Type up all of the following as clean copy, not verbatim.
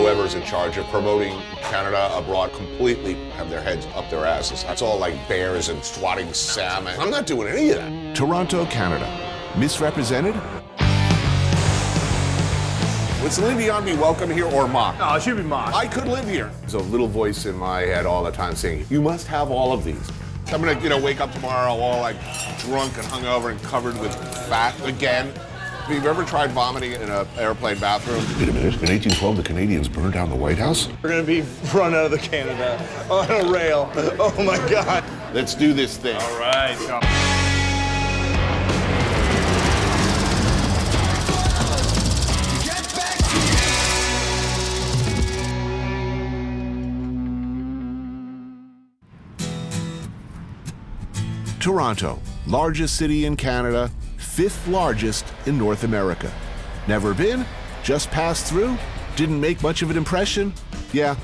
whoever's in charge of promoting Canada abroad completely have their heads up their asses. That's all like bears and swatting salmon. I'm not doing any of that. Toronto, Canada. Misrepresented? Would Celine Dion be welcome here or mocked? No, it should be mocked. I could live here. There's a little voice in my head all the time saying, you must have all of these. I'm gonna, wake up tomorrow all like drunk and hungover and covered with fat again. Have you ever tried vomiting in an airplane bathroom? Wait a minute, in 1812 the Canadians burned down the White House? We're gonna be run out of the Canada on a rail. Oh my God. Let's do this thing. All right. Toronto, largest city in Canada, 5th largest in North America. Never been? Just passed through? Didn't make much of an impression? Yeah,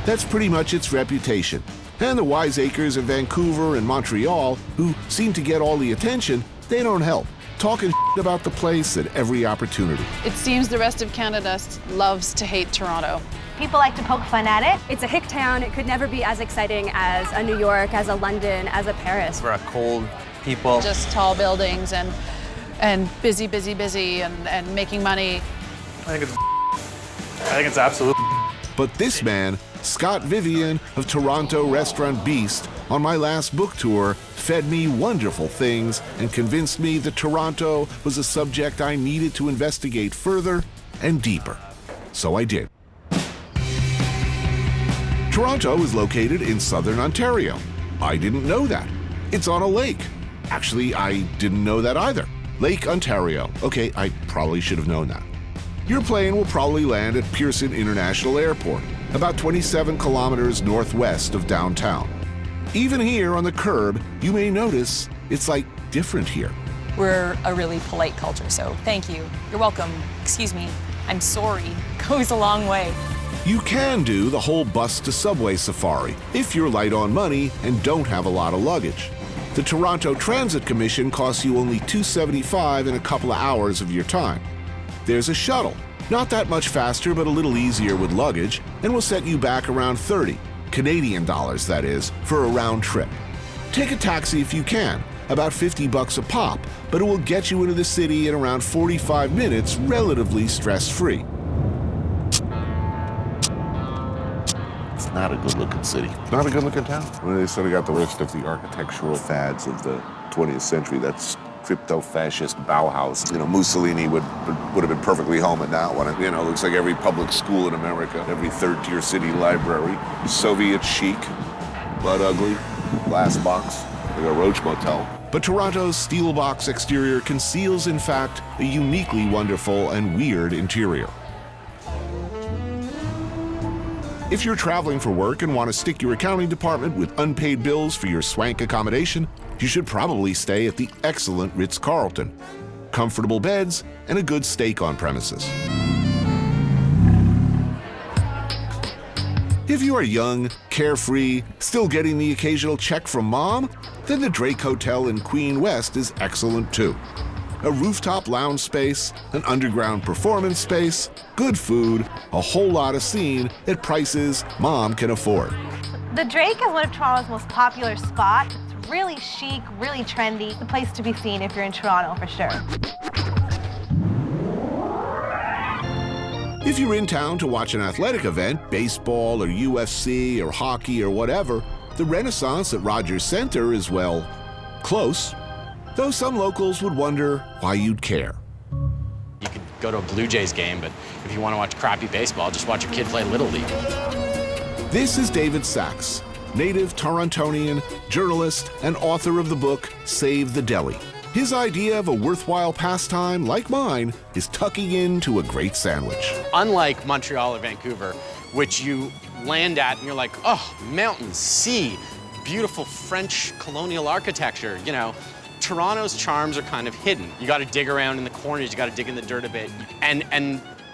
that's pretty much its reputation. And the wiseacres of Vancouver and Montreal, who seem to get all the attention, they don't help, talking about the place at every opportunity. It seems the rest of Canada loves to hate Toronto. People like to poke fun at it. It's a hick town. It could never be as exciting as a New York, as a London, as a Paris. We're a cold people. Just tall buildings and busy and making money. I think it's absolute. But this man, Scott Vivian of Toronto Restaurant Beast, on my last book tour, fed me wonderful things and convinced me that Toronto was a subject I needed to investigate further and deeper. So I did. Toronto is located in southern Ontario. I didn't know that. It's on a lake. Actually, I didn't know that either. Lake Ontario. Okay, I probably should have known that. Your plane will probably land at Pearson International Airport, about 27 kilometers northwest of downtown. Even here on the curb, you may notice it's like different here. We're a really polite culture, so thank you. You're welcome. Excuse me. I'm sorry. Goes a long way. You can do the whole bus to subway safari if you're light on money and don't have a lot of luggage. The Toronto Transit Commission costs you only $2.75 in a couple of hours of your time. There's a shuttle, not that much faster but a little easier with luggage, and will set you back around 30, Canadian dollars that is, for a round trip. Take a taxi if you can, about $50 a pop, but it will get you into the city in around 45 minutes relatively stress-free. It's not a good-looking city. It's not a good-looking town. Well, they sort of got the list of the architectural fads of the 20th century. That's crypto-fascist Bauhaus. Mussolini would have been perfectly home in that one. Looks like every public school in America, every third-tier city library. Soviet chic, blood ugly, glass box, like a Roach Motel. But Toronto's steel box exterior conceals, in fact, a uniquely wonderful and weird interior. If you're traveling for work and want to stick your accounting department with unpaid bills for your swank accommodation, you should probably stay at the excellent Ritz-Carlton. Comfortable beds and a good steak on premises. If you are young, carefree, still getting the occasional check from mom, then the Drake Hotel in Queen West is excellent too. A rooftop lounge space, an underground performance space, good food, a whole lot of scene at prices mom can afford. The Drake is one of Toronto's most popular spots. It's really chic, really trendy. It's a place to be seen if you're in Toronto for sure. If you're in town to watch an athletic event, baseball or UFC or hockey or whatever, the Renaissance at Rogers Centre is, well, close. Though some locals would wonder why you'd care. You could go to a Blue Jays game, but if you want to watch crappy baseball, just watch your kid play Little League. This is David Sachs, native Torontonian, journalist, and author of the book Save the Deli. His idea of a worthwhile pastime, like mine, is tucking into a great sandwich. Unlike Montreal or Vancouver, which you land at and you're like, oh, mountains, sea, beautiful French colonial architecture, Toronto's charms are kind of hidden. You got to dig around in the corners, you got to dig in the dirt a bit, and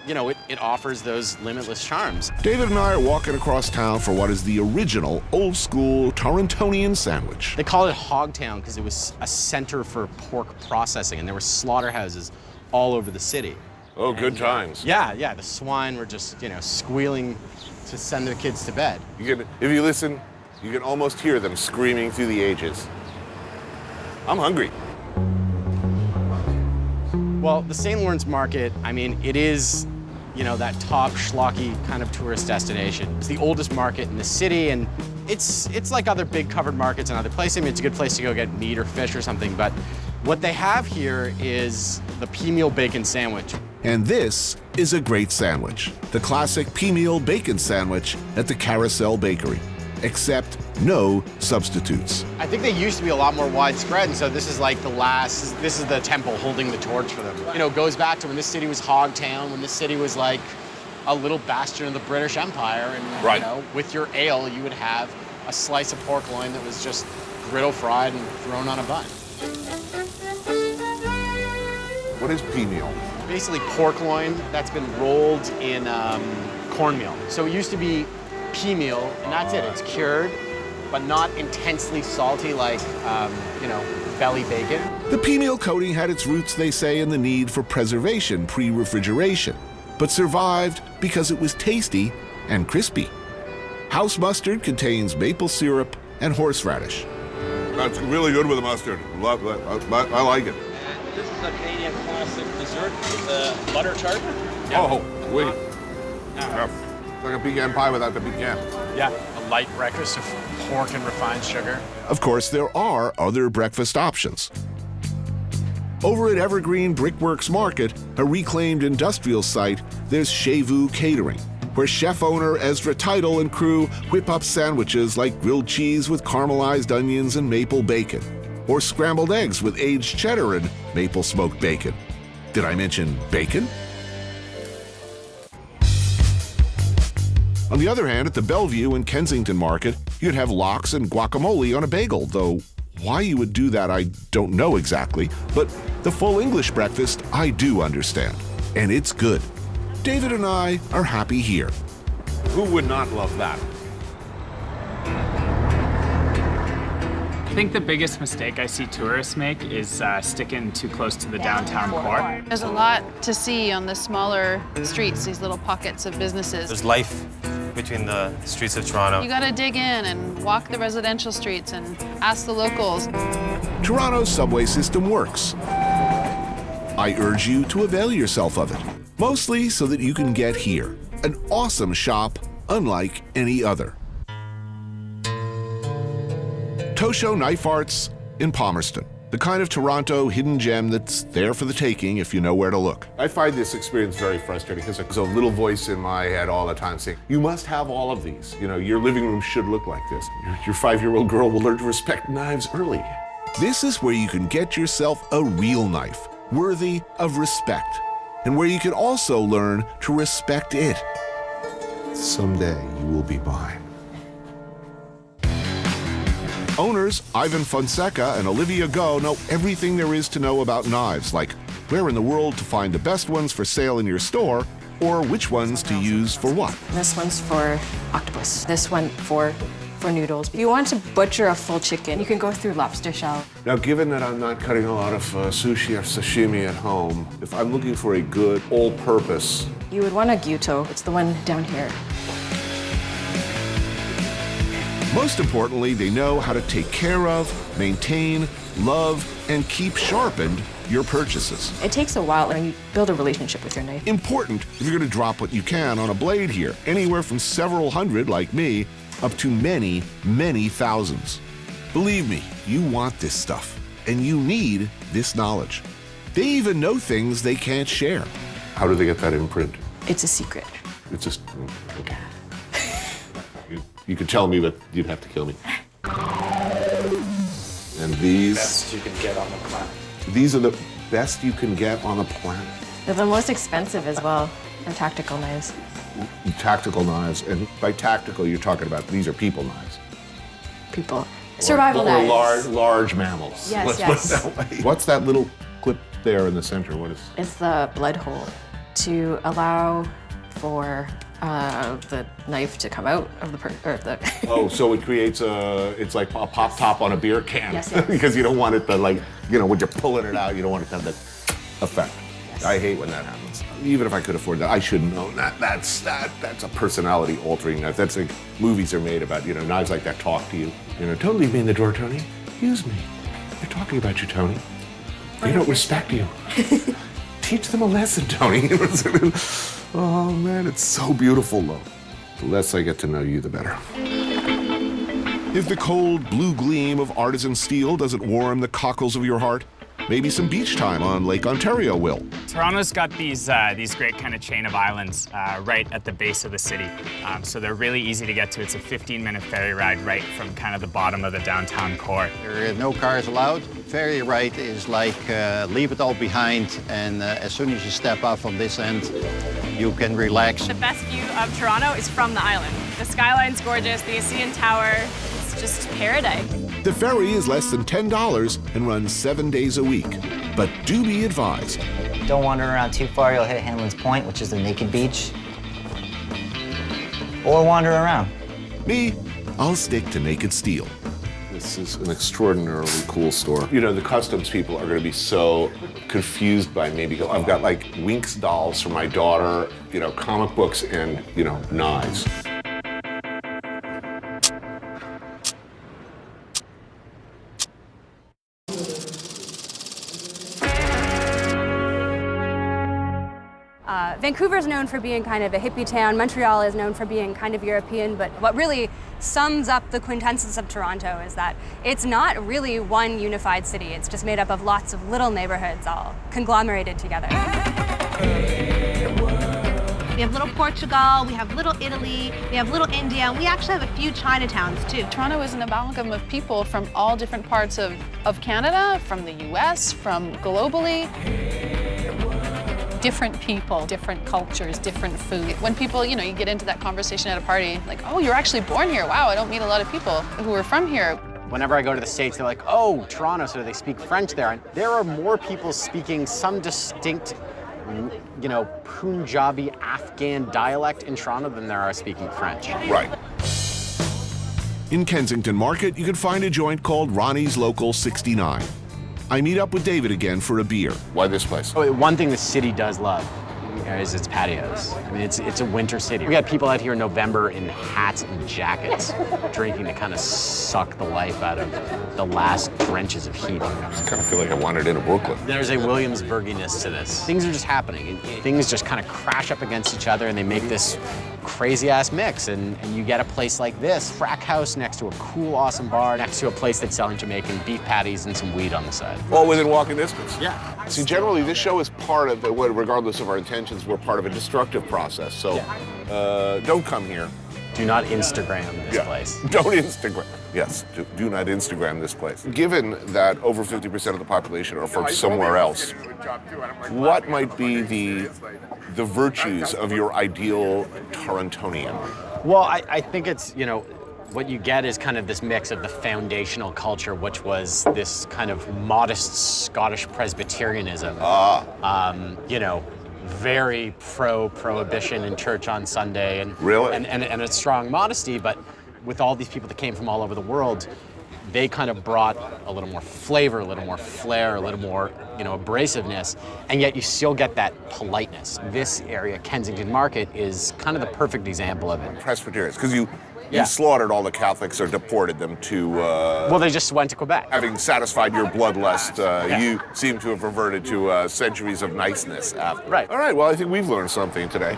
it offers those limitless charms. David and I are walking across town for what is the original old-school Torontonian sandwich. They call it Hogtown because it was a center for pork processing, and there were slaughterhouses all over the city. Oh, good times. Yeah, the swine were just, squealing to send their kids to bed. If you listen, you can almost hear them screaming through the ages. I'm hungry. Well, the St. Lawrence Market, I mean, it is, that top schlocky kind of tourist destination. It's the oldest market in the city, and it's like other big covered markets in other places. I mean, it's a good place to go get meat or fish or something, but what they have here is the pea meal bacon sandwich. And this is a great sandwich, the classic pea meal bacon sandwich at the Carousel Bakery, except no substitutes. I think they used to be a lot more widespread, and so this is like this is the temple holding the torch for them. It goes back to when this city was Hogtown, when this city was like a little bastion of the British Empire, and right. With your ale, you would have a slice of pork loin that was just griddle fried and thrown on a bun. What is pea meal? Basically pork loin that's been rolled in cornmeal. So it used to be pea meal, and that's it. It's cured, but not intensely salty like, belly bacon. The pea meal coating had its roots, they say, in the need for preservation pre-refrigeration, but survived because it was tasty and crispy. House mustard contains maple syrup and horseradish. That's really good with the mustard. Love that. I like it. And this is a Canadian classic dessert with a butter tart. Oh, wait. Yeah. It's like a pecan pie without the pecan. Yeah, a light breakfast of pork and refined sugar. Of course, there are other breakfast options. Over at Evergreen Brickworks Market, a reclaimed industrial site, there's Chez Vous Catering, where chef-owner Ezra Title and crew whip up sandwiches like grilled cheese with caramelized onions and maple bacon, or scrambled eggs with aged cheddar and maple smoked bacon. Did I mention bacon? On the other hand, at the Bellevue and Kensington Market, you'd have lox and guacamole on a bagel, though why you would do that I don't know exactly, but the full English breakfast I do understand, and it's good. David and I are happy here. Who would not love that? I think the biggest mistake I see tourists make is sticking too close to the downtown core. There's a lot to see on the smaller streets, these little pockets of businesses. There's life between the streets of Toronto. You gotta dig in and walk the residential streets and ask the locals. Toronto's subway system works. I urge you to avail yourself of it, mostly so that you can get here, an awesome shop unlike any other. Tosho Knife Arts in Palmerston, the kind of Toronto hidden gem that's there for the taking if you know where to look. I find this experience very frustrating because there's a little voice in my head all the time saying, you must have all of these. Your living room should look like this. Your 5-year-old girl will learn to respect knives early. This is where you can get yourself a real knife, worthy of respect, and where you can also learn to respect it. Someday you will be mine. Owners Ivan Fonseca and Olivia Go know everything there is to know about knives, like where in the world to find the best ones for sale in your store, or which ones to use for what. This one's for octopus. This one for noodles. If you want to butcher a full chicken, you can go through lobster shell. Now, given that I'm not cutting a lot of sushi or sashimi at home, if I'm looking for a good all-purpose... You would want a gyuto. It's the one down here. Most importantly, they know how to take care of, maintain, love, and keep sharpened your purchases. It takes a while and you build a relationship with your knife. Important if you're going to drop what you can on a blade here, anywhere from several hundred, like me, up to many, many thousands. Believe me, you want this stuff, and you need this knowledge. They even know things they can't share. How do they get that imprint? It's a secret. It's just... okay. You could tell me, but you'd have to kill me. And these... Best you can get on the planet. These are the best you can get on the planet. They're the most expensive as well. They're tactical knives. Tactical knives, and by tactical, you're talking about these are people knives. People. Survival knives. Or large mammals. Yes, Let's put it that way. What's that little clip there in the center? What is? It's the blood hole to allow for the knife to come out of the Oh, so it creates it's like a pop top on a beer can. Yes, yes. Because you don't want it to when you're pulling it out, you don't want it to have that effect. Yes. I hate when that happens. Even if I could afford that, I should know that. That's a personality altering knife. That's like movies are made about, knives like that talk to you. Don't leave me in the drawer, Tony. Use me. They're talking about you, Tony. They don't respect you. Teach them a lesson, Tony. Oh man, it's so beautiful though. The less I get to know you, the better. If the cold blue gleam of artisan steel doesn't warm the cockles of your heart, maybe some beach time on Lake Ontario will. Toronto's got these great kind of chain of islands right at the base of the city. So they're really easy to get to. It's a 15-minute ferry ride right from kind of the bottom of the downtown core. There are no cars allowed. Ferry ride is like leave it all behind, and as soon as you step off on this end, you can relax. The best view of Toronto is from the island. The skyline's gorgeous, the CN Tower, it's just paradise. The ferry is less than $10 and runs 7 days a week. But do be advised. Don't wander around too far, you'll hit Hanlon's Point, which is the naked beach. Or wander around. Me, I'll stick to naked steel. This is an extraordinarily cool store. The customs people are going to be so confused by me because I've got like Winx dolls for my daughter, comic books and, knives. Vancouver is known for being kind of a hippie town. Montreal is known for being kind of European, but what really sums up the quintessence of Toronto is that it's not really one unified city. It's just made up of lots of little neighborhoods all conglomerated together. We have little Portugal, we have little Italy, we have little India, and we actually have a few Chinatowns too. Toronto is an amalgam of people from all different parts of Canada, from the US, from globally. Different people, different cultures, different food. When people, you get into that conversation at a party, like, oh, you're actually born here. Wow, I don't meet a lot of people who are from here. Whenever I go to the States, they're like, oh, Toronto, so they speak French there. And there are more people speaking some distinct, Punjabi, Afghan dialect in Toronto than there are speaking French. Right. In Kensington Market, you can find a joint called Ronnie's Local 69. I meet up with David again for a beer. Why this place? Oh, one thing the city does love is its patios. I mean, it's a winter city. We got people out here in November in hats and jackets, drinking to kind of suck the life out of the last drenches of heat. I just kind of feel like I wandered into Brooklyn. There's a Williamsburginess to this. Things are just happening. Things just kind of crash up against each other, and they make this crazy-ass mix, and you get a place like this, frack house next to a cool, awesome bar, next to a place that's selling Jamaican beef patties and some weed on the side. All within walking distance. Yeah. See, generally, this show is part of, regardless of our intentions, we're part of a destructive process, so don't come here. Do not Instagram this place. Don't Instagram. Yes, do not Instagram this place. Given that over 50% of the population are from somewhere else, what might be the virtues of your ideal Torontonian? Well, I think it's, what you get is kind of this mix of the foundational culture, which was this kind of modest Scottish Presbyterianism. Very pro-prohibition in church on Sunday, and really, and a strong modesty. But with all these people that came from all over the world, they kind of brought a little more flavor, a little more flair, a little more, abrasiveness, and yet you still get that politeness. This area, Kensington Market, is kind of the perfect example of it. Presbyterians, because you slaughtered all the Catholics or deported them to... well, they just went to Quebec. Having satisfied your bloodlust, you seem to have reverted to centuries of niceness after. Right. All right, well, I think we've learned something today.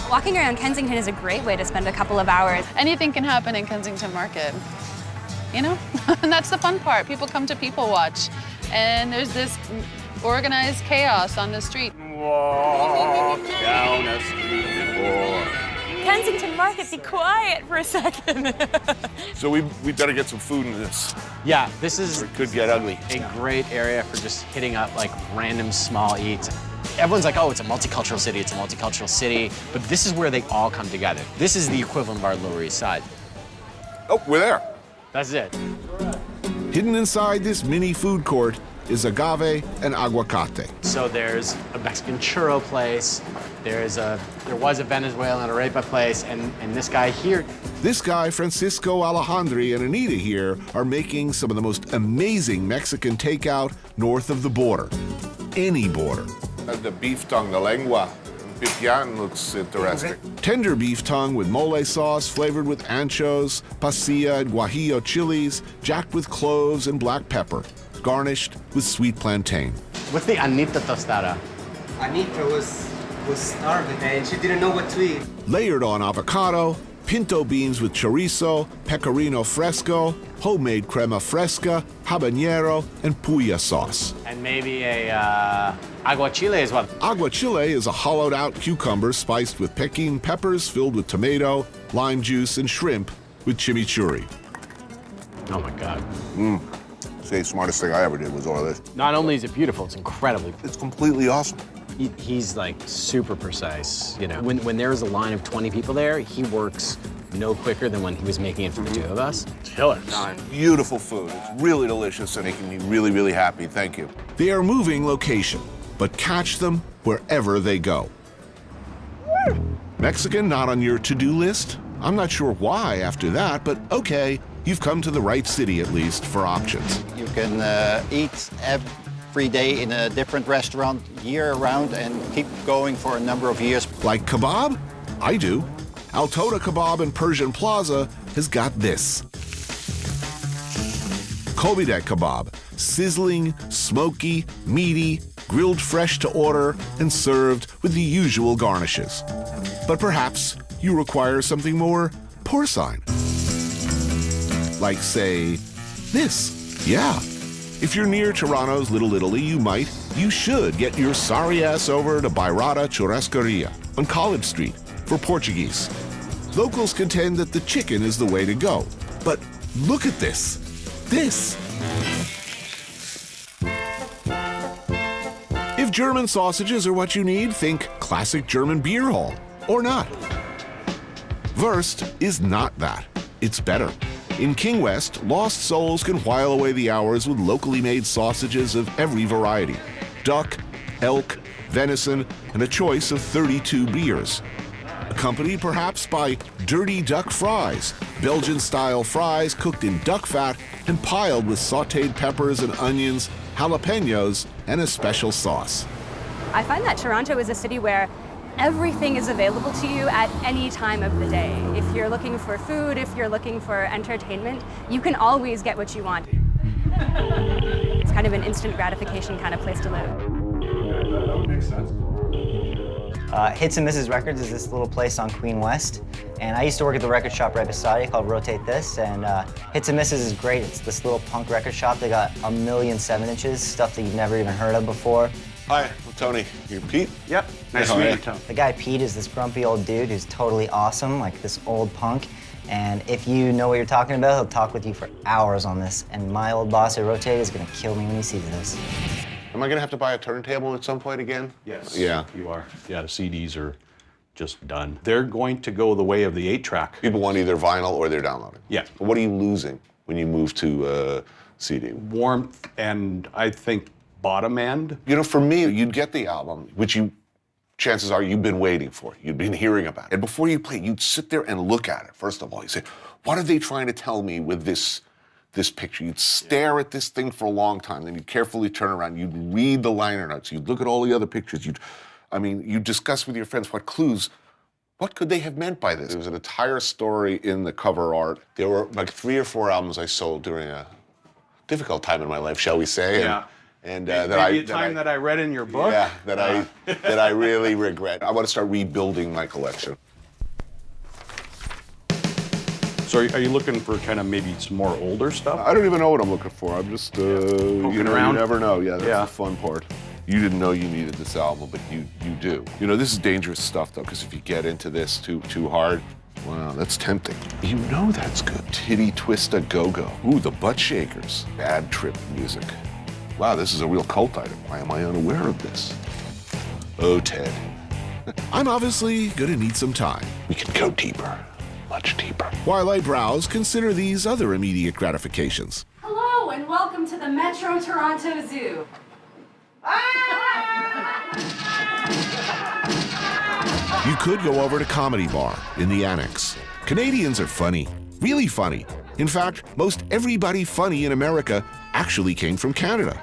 Walking around Kensington is a great way to spend a couple of hours. Anything can happen in Kensington Market, and that's the fun part. People come to people watch, and there's this organized chaos on the street. Walk down a street before. Kensington Market, be quiet for a second. So we better get some food in this. Yeah, this is it could get ugly. A great area for just hitting up like random small eats. Everyone's like, oh, it's a multicultural city, it's a multicultural city, but this is where they all come together. This is the equivalent of our Lower East Side. Oh, we're there. That's it. Hidden inside this mini food court is agave and aguacate. So there's a Mexican churro place, there was a Venezuelan arepa place, and this guy here. This guy, Francisco Alejandri, and Anita here are making some of the most amazing Mexican takeout north of the border. any border. The beef tongue, the lengua, pipián looks interesting. Tender beef tongue with mole sauce flavored with anchos, pasilla, and guajillo chilies, jacked with cloves and black pepper, garnished with sweet plantain. What's the Anita tostada? Anita was starving and she didn't know what to eat. Layered on avocado, pinto beans with chorizo, pecorino fresco, homemade crema fresca, habanero, and puya sauce. And maybe a aguachile as well. Aguachile is a hollowed-out cucumber spiced with Peking peppers filled with tomato, lime juice, and shrimp with chimichurri. Oh my God. Say, smartest thing I ever did was all this. Not only is it beautiful, it's incredibly. It's completely awesome. He's like super precise. You know, when there's a line of 20 people there, he works no quicker than when he was making it for the two of us. Killer. Beautiful food. It's really delicious and making me really, really happy. Thank you. They are moving location, but catch them wherever they go. Mexican not on your to-do list? I'm not sure why after that, but okay, you've come to the right city at least for options. You can eat every day in a different restaurant year-round and keep going for a number of years. Like kebab? I do. Altoda Kebab in Persian Plaza has got this. Kobidek kebab, sizzling, smoky, meaty, grilled fresh to order, and served with the usual garnishes. But perhaps you require something more porcine. Like, say, this. Yeah. If you're near Toronto's Little Italy, you should get your sorry ass over to Bairrada Churrascaria on College Street for Portuguese. Locals contend that the chicken is the way to go. But look at this. This. If German sausages are what you need, think classic German beer hall. Or not. Wurst is not that. It's better. In King West, lost souls can while away the hours with locally made sausages of every variety. Duck, elk, venison, and a choice of 32 beers. Accompanied perhaps by dirty duck fries, Belgian-style fries cooked in duck fat and piled with sautéed peppers and onions, jalapenos, and a special sauce. I find that Toronto is a city where everything is available to you at any time of the day. If you're looking for food, if you're looking for entertainment, you can always get what you want. It's kind of an instant gratification kind of place to live. Makes sense. Hits and Misses Records is this little place on Queen West, and I used to work at the record shop right beside it called Rotate This, and Hits and Misses is great. It's this little punk record shop. They got 1,000,000 7-inches, stuff that you've never even heard of before. Hi, I'm Tony. You're Pete? Yep. Nice to meet you, Tony. The guy Pete is this grumpy old dude who's totally awesome, like this old punk. And if you know what you're talking about, he'll talk with you for hours on this. And my old boss at Rotate is gonna kill me when he sees this. Am I gonna have to buy a turntable at some point again? Yes. Yeah. You are. Yeah, the CDs are just done. They're going to go the way of the 8-track. People want either vinyl or they're downloading. Yeah. What are you losing when you move to CD? Warmth and I think bottom end. You know, for me, you'd get the album, which chances are you've been waiting for. You've been hearing about it. And before you play, you'd sit there and look at it. First of all, you say, what are they trying to tell me with this picture? You'd stare at this thing for a long time, then you'd carefully turn around, you'd read the liner notes, you'd look at all the other pictures, you'd discuss with your friends what could they have meant by this? There was an entire story in the cover art. There were like 3 or 4 albums I sold during a difficult time in my life, shall we say. Yeah. And that I read in your book. Yeah, that I really regret. I want to start rebuilding my collection. So are you looking for kind of maybe some more older stuff? I don't even know what I'm looking for. I'm just, poking around. You never know. Yeah, that's the fun part. You didn't know you needed this album, but you do. You know, this is dangerous stuff, though, because if you get into this too hard, wow, that's tempting. You know that's good. Titty Twista Go-Go. Ooh, the Butt Shakers. Bad Trip music. Wow, this is a real cult item. Why am I unaware of this? Oh, Ted. I'm obviously gonna need some time. We can go deeper, much deeper. While I browse, consider these other immediate gratifications. Hello, and welcome to the Metro Toronto Zoo. You could go over to Comedy Bar in the Annex. Canadians are funny, really funny. In fact, most everybody funny in America actually came from Canada.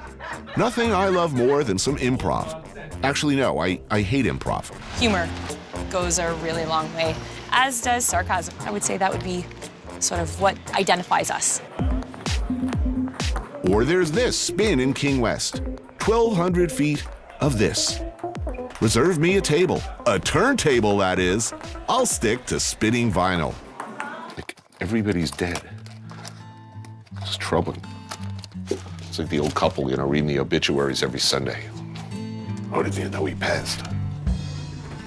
Nothing I love more than some improv. Actually, no, I hate improv. Humor goes a really long way, as does sarcasm. I would say that would be sort of what identifies us. Or there's this spin in King West. 1,200 feet of this. Reserve me a table. A turntable, that is. I'll stick to spinning vinyl. Like, everybody's dead. It's troubling. It's like the old couple, you know, reading the obituaries every Sunday. Oh, didn't you know he passed?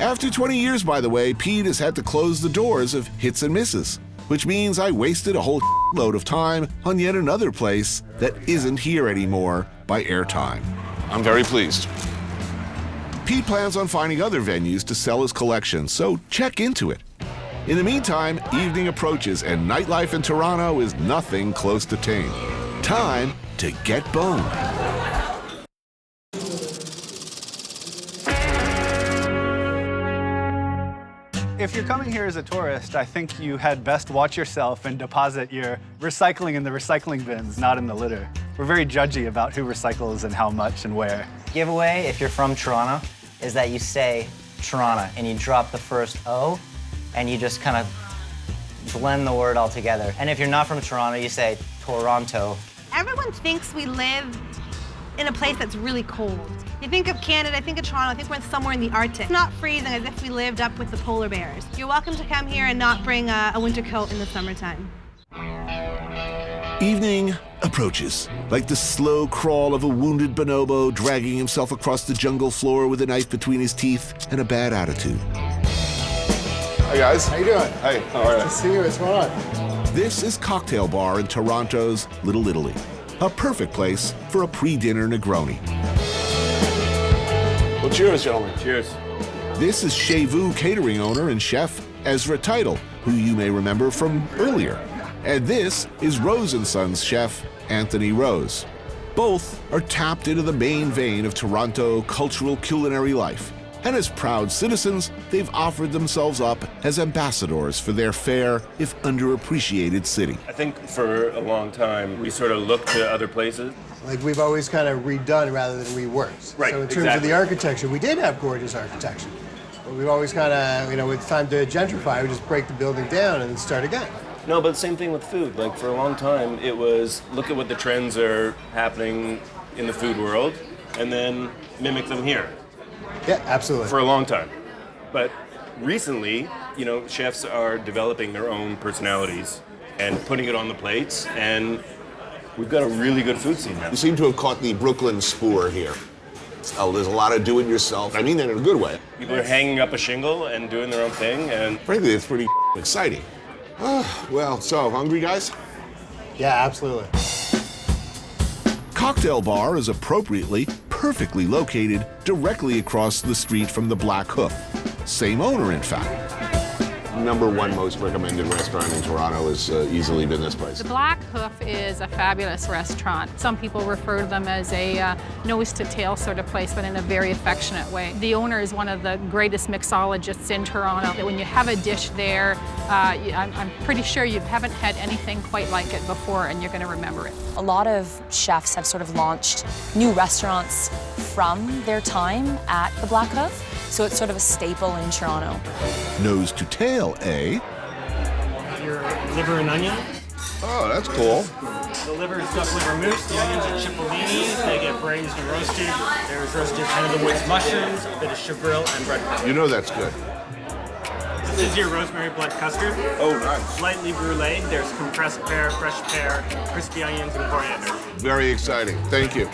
After 20 years, by the way, Pete has had to close the doors of Hits and Misses, which means I wasted a whole load of time on yet another place that isn't here anymore by airtime. I'm very pleased. Pete plans on finding other venues to sell his collection, so check into it. In the meantime, evening approaches and nightlife in Toronto is nothing close to tame. Time to get boned. If you're coming here as a tourist, I think you had best watch yourself and deposit your recycling in the recycling bins, not in the litter. We're very judgy about who recycles and how much and where. Giveaway, if you're from Toronto, is that you say Toronto and you drop the first O and you just kind of blend the word all together. And if you're not from Toronto, you say Toronto. Everyone thinks we live in a place that's really cold. You think of Canada, I think of Toronto, I think we're somewhere in the Arctic. It's not freezing as if we lived up with the polar bears. You're welcome to come here and not bring a winter coat in the summertime. Evening approaches, like the slow crawl of a wounded bonobo dragging himself across the jungle floor with a knife between his teeth and a bad attitude. Hey guys. How you doing? Hey, how are you? Nice to see you. What's going on? This is Cocktail Bar in Toronto's Little Italy, a perfect place for a pre-dinner Negroni. Well, cheers, gentlemen. Cheers. This is Chez Vous catering owner and chef Ezra Teitel, who you may remember from earlier. And this is Rose & Sons chef Anthony Rose. Both are tapped into the main vein of Toronto cultural culinary life. And as proud citizens, they've offered themselves up as ambassadors for their fair, if underappreciated city. I think for a long time, we sort of looked to other places. Like we've always kind of redone rather than reworked. Right, So in terms of the architecture, we did have gorgeous architecture. But we've always kind of, you know, it's time to gentrify, we just break the building down and then start again. No, but the same thing with food. Like for a long time, it was look at what the trends are happening in the food world and then mimic them here. Yeah, absolutely. For a long time. But recently, you know, chefs are developing their own personalities and putting it on the plates, and we've got a really good food scene now. You seem to have caught the Brooklyn spoor here. Oh, there's a lot of do-it-yourself. I mean that in a good way. People are hanging up a shingle and doing their own thing, and frankly, it's pretty exciting. Well, so hungry, guys? Yeah, absolutely. Cocktail Bar is appropriately, perfectly located directly across the street from the Black Hoof. Same owner, in fact. #1 most recommended restaurant in Toronto has easily been this place. The Black Hoof is a fabulous restaurant. Some people refer to them as a nose-to-tail sort of place, but in a very affectionate way. The owner is one of the greatest mixologists in Toronto. When you have a dish there, I'm pretty sure you haven't had anything quite like it before, and you're going to remember it. A lot of chefs have sort of launched new restaurants from their time at the Black Hoof, so it's sort of a staple in Toronto. Nose to tail, eh? Your liver and onion. Oh, that's cool. The liver is duck liver mousse, the onions are cipollini, they get braised and roasted. There's roasted kind of the woods mushrooms, a bit of chevril, and breadcrumbs. You know that's good. This is your rosemary blood custard. Oh, nice. Lightly brulee. There's compressed pear, fresh pear, crispy onions, and coriander. Very exciting. Thank you.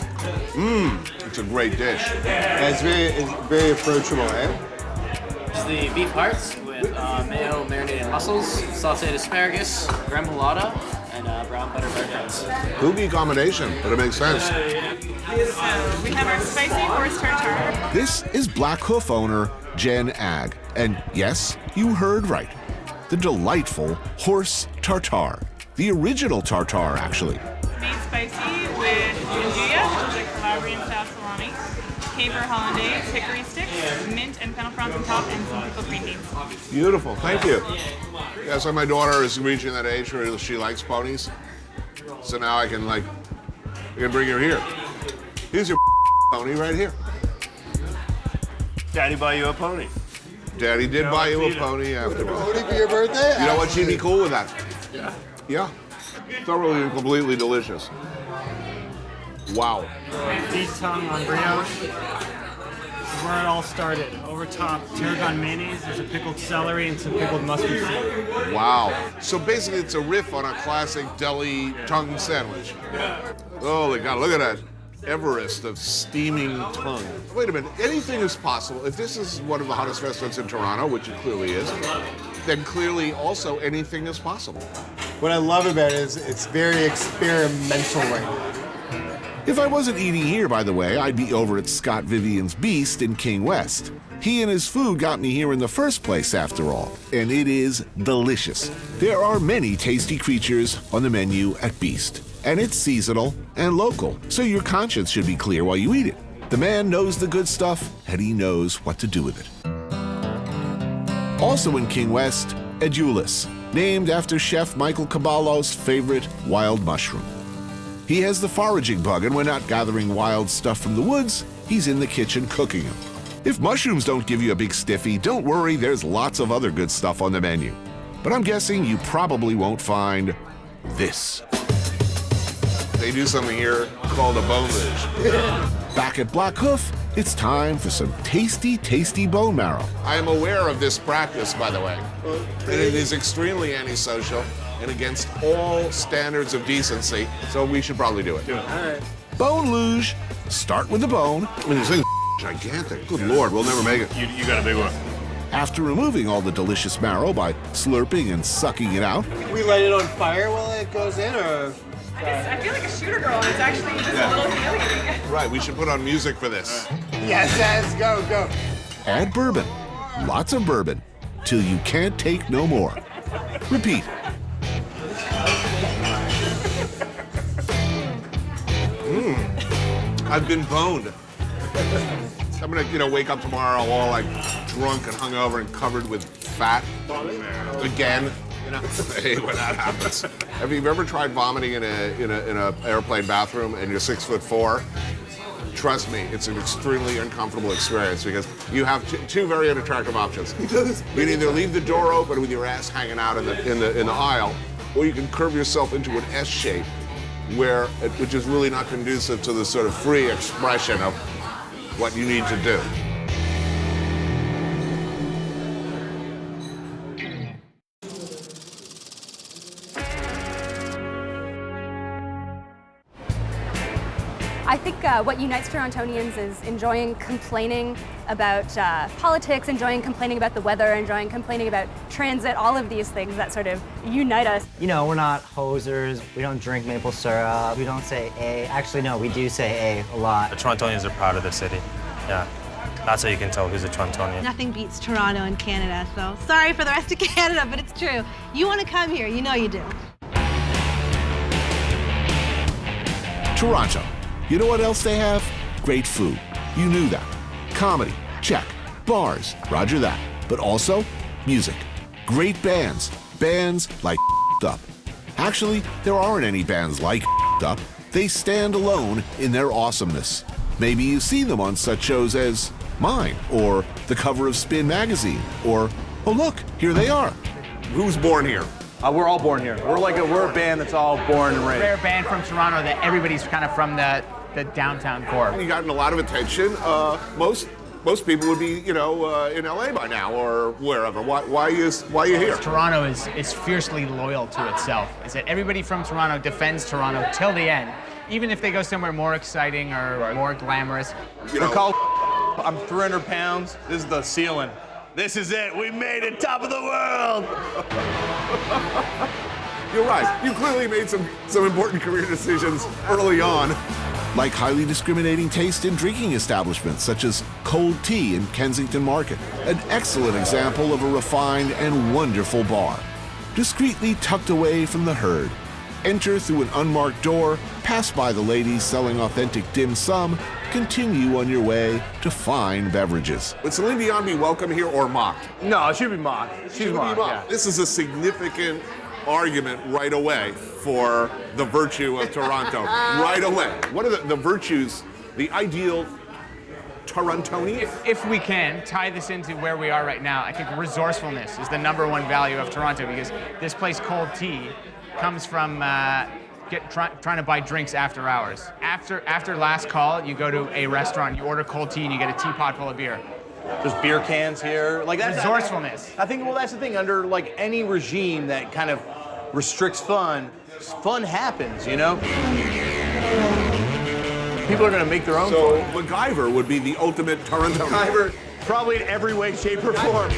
It's a great dish. Yeah, it's very approachable, eh? It's the beef hearts with mayo, marinated mussels, sauteed asparagus, remoulade, and brown butter verdets. Kooky combination, but it makes sense. We have our spicy horse tartare. This is Black Hoof owner Jen Agg. And yes, you heard right. The delightful horse tartare. The original tartare, actually. Made spicy with ginger, which is a Calabrian style salami, caper hollandaise, hickory sticks, mint and fennel fronds on top, and some pickled green beans. Beautiful. Thank you. Yeah, so my daughter is reaching that age where she likes ponies. So now I can bring her here. Here's your pony right here. Daddy buy you a pony. Daddy did buy you a pony after all. Pony for your birthday? You know what? She'd be cool with that. Yeah. Yeah. Thoroughly and completely delicious. Wow. Beef tongue on brioche. This is where it all started. Over top, tarragon mayonnaise. There's a pickled celery and some pickled mustard seed. Wow. So basically, it's a riff on a classic deli tongue sandwich. Holy God, look at that. Everest of steaming tongue. Wait a minute, anything is possible. If this is one of the hottest restaurants in Toronto, which it clearly is, then clearly also anything is possible. What I love about it is it's very experimental right now. If I wasn't eating here, by the way, I'd be over at Scott Vivian's Beast in King West. He and his food got me here in the first place, after all, and it is delicious. There are many tasty creatures on the menu at Beast, and it's seasonal and local, so your conscience should be clear while you eat it. The man knows the good stuff, and he knows what to do with it. Also in King West, Edulis, named after Chef Michael Caballo's favorite wild mushroom. He has the foraging bug, and we're not gathering wild stuff from the woods, he's in the kitchen cooking them. If mushrooms don't give you a big stiffy, don't worry, there's lots of other good stuff on the menu. But I'm guessing you probably won't find this. They do something here called a bone luge. Back at Black Hoof, it's time for some tasty, tasty bone marrow. I am aware of this practice, by the way, and it is extremely antisocial and against all standards of decency, so we should probably do it. All right. Bone luge. Start with the bone. I mean, this thing's gigantic. Good Lord, we'll never make it. You got a big one. After removing all the delicious marrow by slurping and sucking it out, We light it on fire while it goes in, or? I feel like a shooter girl, and it's actually just a little healing. Right, we should put on music for this. Yes, go, go. add bourbon. Lots of bourbon, till you can't take no more. Repeat. I've been boned. I'm gonna, wake up tomorrow all like drunk and hungover and covered with fat again. Hey, when that happens. Have you ever tried vomiting in a airplane bathroom and you're 6'4"? Trust me, it's an extremely uncomfortable experience because you have two very unattractive options. You can either leave the door open with your ass hanging out in the aisle, or you can curve yourself into an S shape, which is really not conducive to the sort of free expression of what you need to do. I think what unites Torontonians is enjoying complaining about politics, enjoying complaining about the weather, enjoying complaining about transit, all of these things that sort of unite us. You know, we're not hosers, we don't drink maple syrup, we don't say A. Actually, no, we do say A a lot. The Torontonians are proud of the city, yeah. That's how you can tell who's a Torontonian. Nothing beats Toronto and Canada, so sorry for the rest of Canada, but it's true. You want to come here, you know you do. Toronto. You know what else they have? Great food. You knew that. Comedy, check. Bars, roger that. But also, music. Great bands. Bands like up. Actually, there aren't any bands like up. They stand alone in their awesomeness. Maybe you've seen them on such shows as mine, or the cover of Spin magazine, or, oh look, here they are. Who's born here? We're all born here. We're a band that's all born and raised. Rare band from Toronto that everybody's kind of from the downtown core. You've gotten a lot of attention. Most people would be, in LA by now or wherever. Why are you here? Toronto is fiercely loyal to itself. Is that everybody from Toronto defends Toronto till the end, even if they go somewhere more exciting or more glamorous. I'm 300 pounds. This is the ceiling. This is it. We made it, top of the world. You're right. You clearly made some important career decisions early on. Like highly discriminating taste in drinking establishments such as Cold Tea in Kensington Market, an excellent example of a refined and wonderful bar. Discreetly tucked away from the herd. Enter through an unmarked door, pass by the ladies selling authentic dim sum, continue on your way to fine beverages. Would Celine Dion be welcome here or mocked? No, she'd be mocked. She's mocked, yeah. This is a significant argument right away for the virtue of Toronto. Right away. What are the virtues the ideal Torontonian? If we can tie this into where we are right now, I think resourcefulness is the #1 value of Toronto, because this place, Cold Tea, comes from trying to buy drinks after hours. After last call, you go to a restaurant, you order cold tea, and you get a teapot full of beer. There's beer cans here. Like that's resourcefulness. I think, well, that's the thing. Under like any regime that kind of restricts fun happens, you know? People are gonna make their own So fun. MacGyver would be the ultimate Torontonian. MacGyver, probably in every way, shape, or form.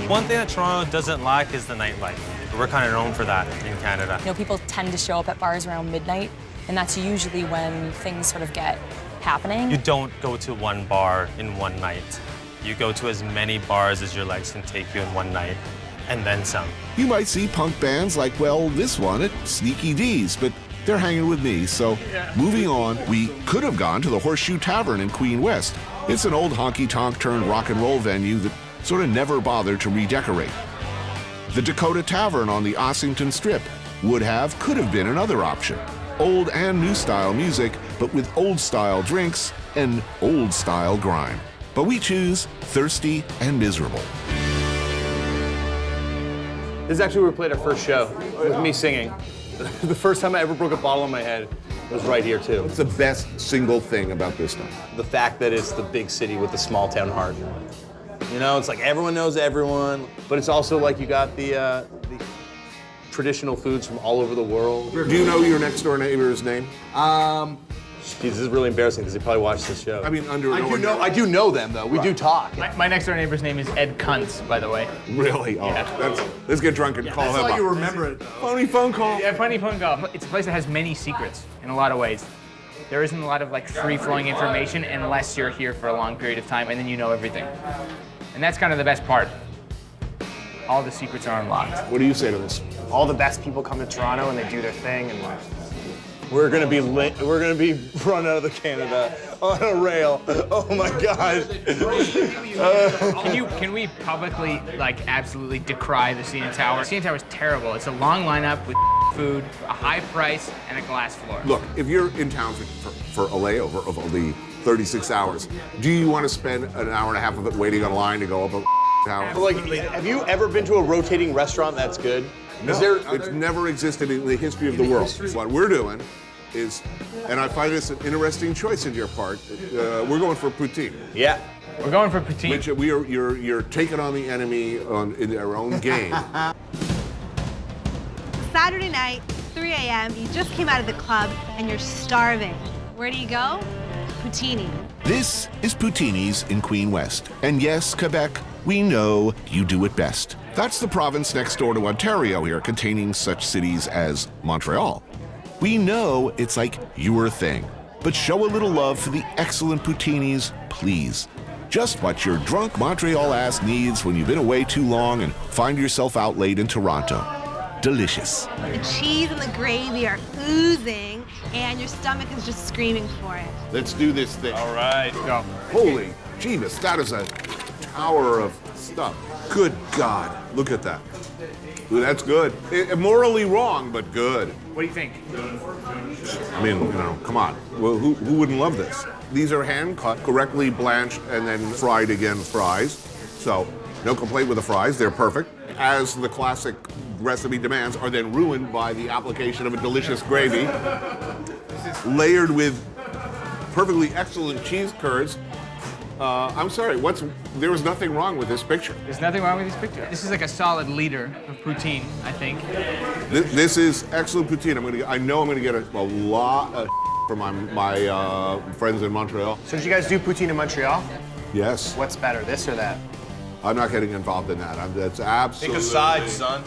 One thing that Toronto doesn't lack is the nightlife. We're kind of known for that in Canada. You know, people tend to show up at bars around midnight, and that's usually when things sort of get happening. You don't go to one bar in one night. You go to as many bars as your legs can take you in one night, and then some. You might see punk bands like, well, this one at Sneaky D's, but they're hanging with me, so moving on, we could have gone to the Horseshoe Tavern in Queen West. It's an old honky-tonk turned rock and roll venue that sort of never bothered to redecorate. The Dakota Tavern on the Ossington Strip could have been another option. Old and new style music, but with old style drinks and old style grime. But we choose thirsty and miserable. This is actually where we played our first show, with me singing. The first time I ever broke a bottle in my head was right here, too. What's the best single thing about this stuff? The fact that it's the big city with the small town heart. You know, it's like everyone knows everyone, but it's also like you got the traditional foods from all over the world. Do you know your next door neighbor's name? Geez, this is really embarrassing because they probably watch this show. I mean, I do know them, though. We do talk. My next door neighbor's name is Ed Kuntz, by the way. Really? Oh, let's get drunk and call him up. That's how you remember it. Funny phone call. Yeah, funny phone call. It's a place that has many secrets in a lot of ways. There isn't a lot of like free-flowing information unless you're here for a long period of time and then you know everything. And that's kind of the best part. All the secrets are unlocked. What do you say to this? All the best people come to Toronto and they do their thing, and We're gonna be run out of the Canada on a rail. Oh my gosh. Can we publicly like absolutely decry the CN Tower? CN Tower is terrible. It's a long lineup with food, a high price, and a glass floor. Look, if you're in town for a layover of only 36 hours, do you want to spend an hour and a half of it waiting on a line to go up a tower? Like, have you ever been to a rotating restaurant that's good? No, it's never existed in the history of the world. What we're doing is, and I find this an interesting choice on your part, we're going for poutine. Yeah. We're going for poutine. Which you're taking on the enemy in their own game. Saturday night, 3 a.m., you just came out of the club and you're starving. Where do you go? Poutini. This is Poutini's in Queen West. And yes, Quebec, we know you do it best. That's the province next door to Ontario here, containing such cities as Montreal. We know it's like your thing, but show a little love for the excellent Poutinis, please. Just what your drunk Montreal ass needs when you've been away too long and find yourself out late in Toronto. Delicious. The cheese and the gravy are oozing, and your stomach is just screaming for it. Let's do this thing. All right, go. Holy Jeebus, that is a tower of stuff. Good God, look at that. Ooh, that's good. Morally wrong, but good. What do you think? I mean, you know, come on. Well, who wouldn't love this? These are hand-cut, correctly blanched, and then fried again fries. So, no complaint with the fries, they're perfect. As the classic recipe demands, are then ruined by the application of a delicious gravy, layered with perfectly excellent cheese curds. I'm sorry, there was nothing wrong with this picture. There's nothing wrong with this picture. This is like a solid liter of poutine, I think. This is excellent poutine. I know I'm gonna get a lot of from my friends in Montreal. So did you guys do poutine in Montreal? Yes. What's better, this or that? I'm not getting involved in that. That's absolutely. Take a side, son.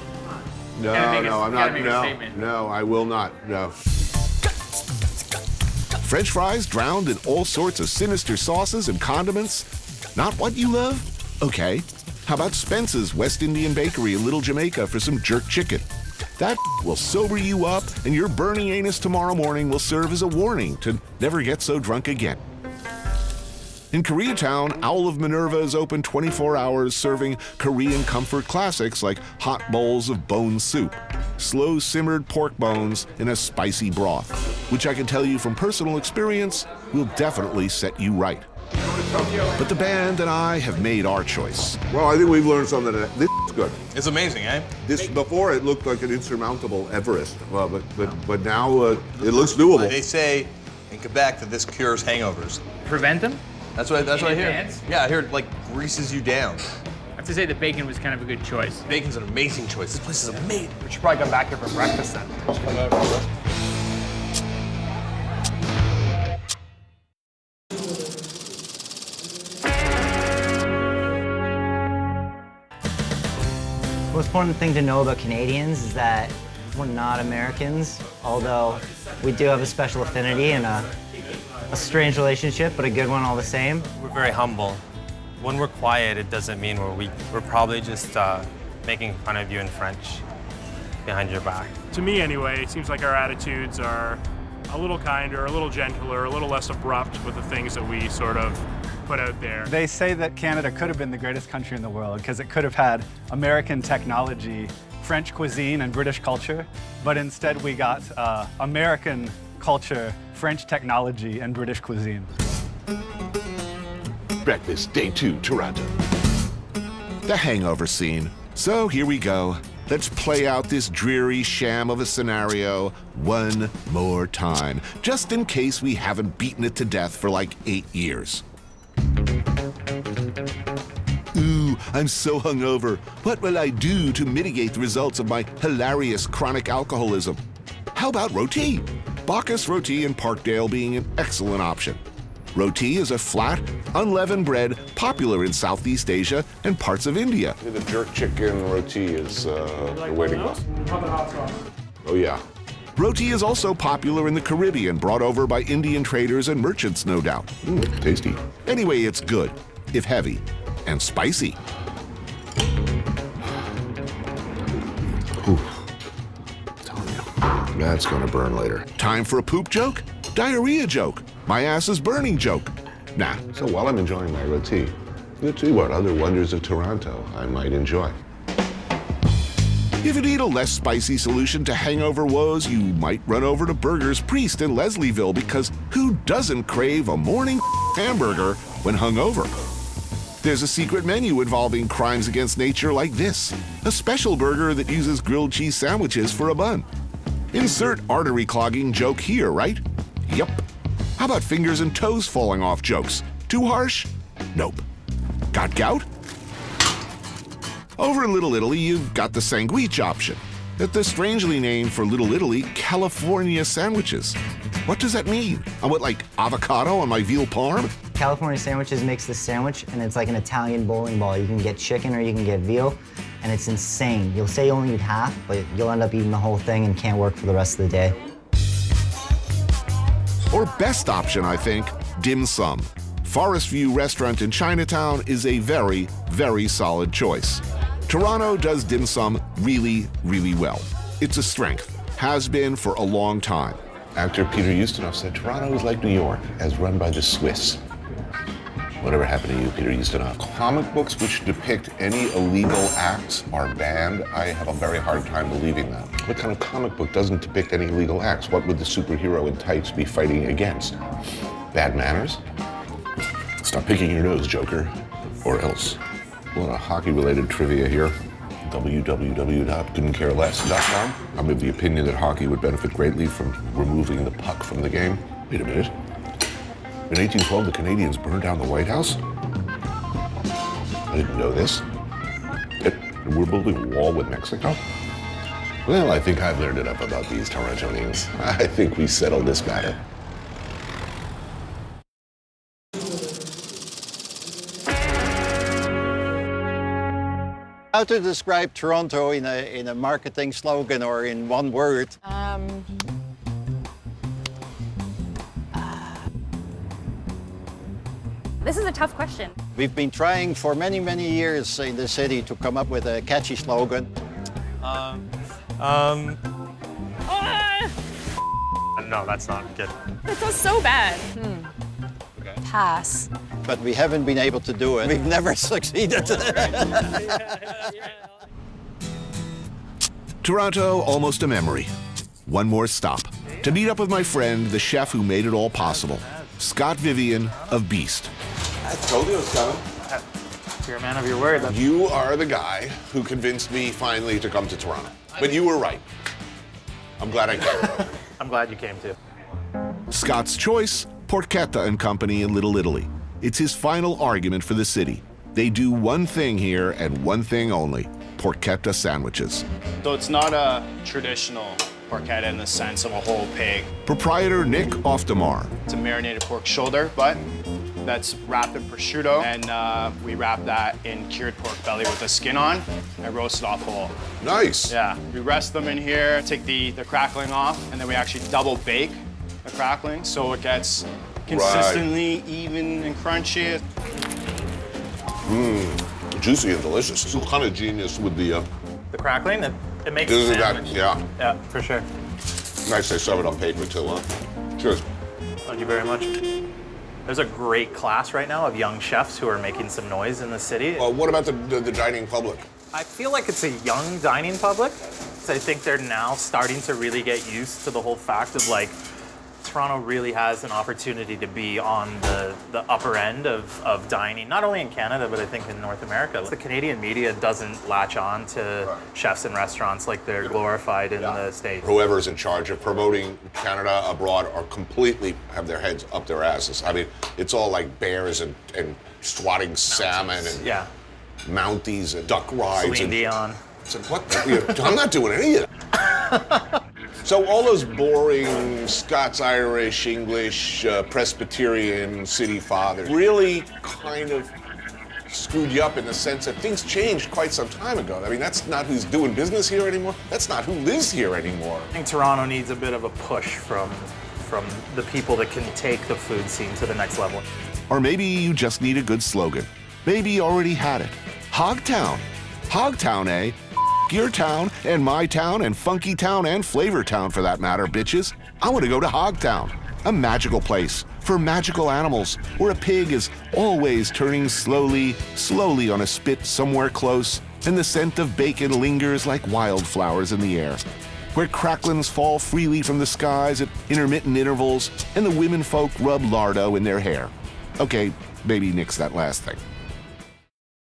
No, I'm not. No, I will not. No. French fries drowned in all sorts of sinister sauces and condiments? Not what you love? Okay. How about Spence's West Indian Bakery in Little Jamaica for some jerk chicken? That will sober you up, and your burning anus tomorrow morning will serve as a warning to never get so drunk again. In Koreatown, Owl of Minerva is open 24 hours serving Korean comfort classics like hot bowls of bone soup. slow-simmered pork bones in a spicy broth, which I can tell you from personal experience will definitely set you right. But the band and I have made our choice. Well, I think we've learned something. This is good. It's amazing, eh? This before it looked like an insurmountable Everest, well, but now it looks doable. They say in Quebec that this cures hangovers. Prevent them? That's what I hear. Advance? Yeah, I hear it like greases you down. I have to say the bacon was kind of a good choice. Bacon's an amazing choice. This place is amazing. We should probably come back here for breakfast then. Most important thing to know about Canadians is that we're not Americans, although we do have a special affinity and a strange relationship, but a good one all the same. We're very humble. When we're quiet, it doesn't mean we're weak. We're probably just making fun of you in French behind your back. To me, anyway, it seems like our attitudes are a little kinder, a little gentler, a little less abrupt with the things that we sort of put out there. They say that Canada could have been the greatest country in the world because it could have had American technology, French cuisine, and British culture, but instead we got American culture, French technology, and British cuisine. Breakfast, day 2, Toronto. The hangover scene. So here we go. Let's play out this dreary sham of a scenario one more time, just in case we haven't beaten it to death for like 8 years. Ooh, I'm so hungover. What will I do to mitigate the results of my hilarious chronic alcoholism? How about roti? Bacchus roti in Parkdale being an excellent option. Roti is a flat, unleavened bread popular in Southeast Asia and parts of India. The jerk chicken roti is the way to go. Oh, yeah. Roti is also popular in the Caribbean, brought over by Indian traders and merchants, no doubt. Tasty. Anyway, it's good, if heavy, and spicy. Ooh. I'm telling you, that's gonna burn later. Time for a poop joke? Diarrhea joke? My ass is burning joke? Nah. So while I'm enjoying my roti, let's see what other wonders of Toronto I might enjoy. If you need a less spicy solution to hangover woes, you might run over to Burger's Priest in Leslieville, because who doesn't crave a morning hamburger when hungover? There's a secret menu involving crimes against nature like this. A special burger that uses grilled cheese sandwiches for a bun. Insert artery clogging joke here, right? Yup. How about fingers and toes falling off jokes? Too harsh? Nope. Got gout? Over in Little Italy, you've got the sandwich option. At the strangely named for Little Italy, California sandwiches. What does that mean? I want like avocado on my veal parm? California Sandwiches makes this sandwich, and it's like an Italian bowling ball. You can get chicken or you can get veal, and it's insane. You'll say you only eat half, but you'll end up eating the whole thing and can't work for the rest of the day. Or best option, I think, dim sum. Forest View Restaurant in Chinatown is a very, very solid choice. Toronto does dim sum really, really well. It's a strength, has been for a long time. Actor Peter Ustinov said Toronto is like New York, as run by the Swiss. Whatever happened to you, Peter Ustinov? Comic books which depict any illegal acts are banned. I have a very hard time believing that. What kind of comic book doesn't depict any illegal acts? What would the superhero in tights be fighting against? Bad manners? Stop picking your nose, Joker, or else. A lot of hockey-related trivia here. www.couldn'tcareless.com. I'm of the opinion that hockey would benefit greatly from removing the puck from the game. Wait a minute. In 1812, the Canadians burned down the White House? I didn't know this. We're building a wall with Mexico? Well, I think I've learned enough about these Torontonians. I think we settled this matter. How to describe Toronto in a marketing slogan or in one word? This is a tough question. We've been trying for many, many years in the city to come up with a catchy slogan. No, that's not good. That sounds so bad. Okay. Pass. But we haven't been able to do it. We've never succeeded. Toronto, almost a memory. One more stop. To meet up with my friend, the chef who made it all possible, Scott Vivian of Beast. I told you it was coming. You're a man of your word. You are the guy who convinced me finally to come to Toronto. But you were right. I'm glad I came. I'm glad you came too. Scott's choice, Porchetta and Company in Little Italy. It's his final argument for the city. They do one thing here and one thing only, porchetta sandwiches. So it's not a traditional porchetta in the sense of a whole pig. Proprietor Nick Oftemar. It's a marinated pork shoulder butt that's wrapped in prosciutto, and we wrap that in cured pork belly with the skin on and roast it off whole. Nice. Yeah, we rest them in here, take the crackling off, and then we actually double bake the crackling so it gets consistently even and crunchy. Juicy and delicious. It's kind of genius with the crackling, it makes a sandwich. Yeah. Yeah, for sure. Nice they serve it on paper too, huh? Cheers. Thank you very much. There's a great class right now of young chefs who are making some noise in the city. Well, what about the dining public? I feel like it's a young dining public. So I think they're now starting to really get used to the whole fact of like, Toronto really has an opportunity to be on the upper end of dining, not only in Canada, but I think in North America. The Canadian media doesn't latch on to chefs and restaurants like they're glorified in the States. Whoever's in charge of promoting Canada abroad are completely have their heads up their asses. I mean, it's all like bears and swatting salmon and Mounties and duck rides. Celine Dion. It's like, what? I'm not doing any of that. So all those boring Scots-Irish, English, Presbyterian city fathers really kind of screwed you up in the sense that things changed quite some time ago. I mean, that's not who's doing business here anymore. That's not who lives here anymore. I think Toronto needs a bit of a push from the people that can take the food scene to the next level. Or maybe you just need a good slogan. Maybe you already had it. Hogtown. Hogtown, eh? Your town, and my town, and Funky Town, and Flavor Town for that matter, bitches. I want to go to Hogtown, a magical place for magical animals, where a pig is always turning slowly on a spit somewhere close, and the scent of bacon lingers like wildflowers in the air, where cracklings fall freely from the skies at intermittent intervals, and the women folk rub lardo in their hair. Okay, maybe nix that last thing.